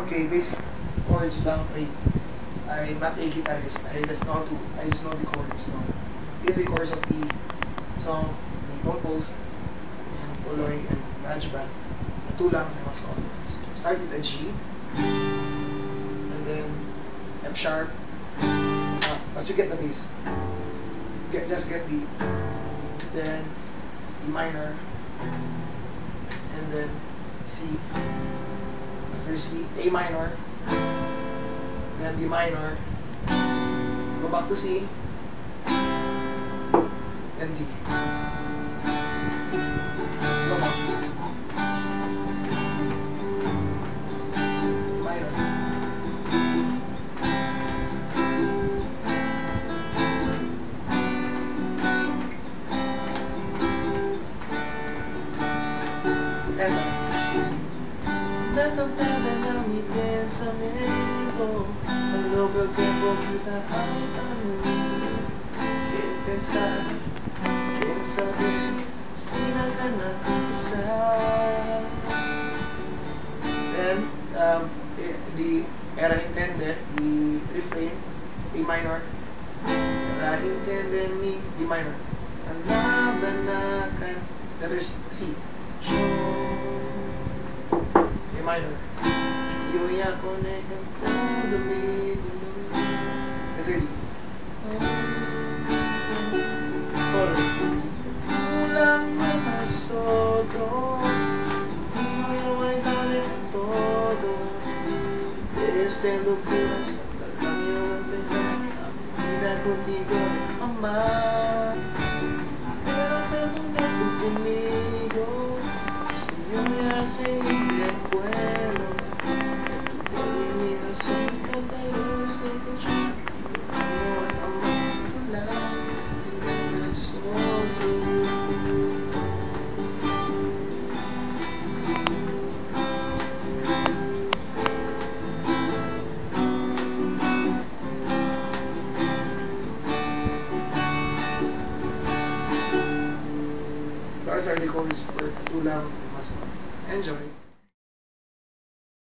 Okay, basic chords lang. I'm not a guitarist. I just know the chords. No? Basic chords of the song, the compose, and Poloy and Management. Ito lang yung mga song. Start with a G, and then F sharp. But you get the bass. Just get the, then E minor, and then C. After C, A minor, then D minor, go back to C, then D. Go back. Minor. Natamdaman namin sa mento. Ang local tempo kita ay tanong. Pensar, quien sabe si la gana isa. Then the era intende, the refrain, A minor. Era intende mi, D minor. Alabanakan, letters C. A minor. Yo ya con el todo mi letter D. Sol. Kulang na masodro. Iyo ay dale todo. Desde locuras hasta el cambio de vida. Vida contigo, amar. Pero perdona tú conmigo. Si yo ya seguí el vuelo. Tu eliminación cada vez de que yo no amo tu lado. Those are the chords for Tulang Masama. Enjoy!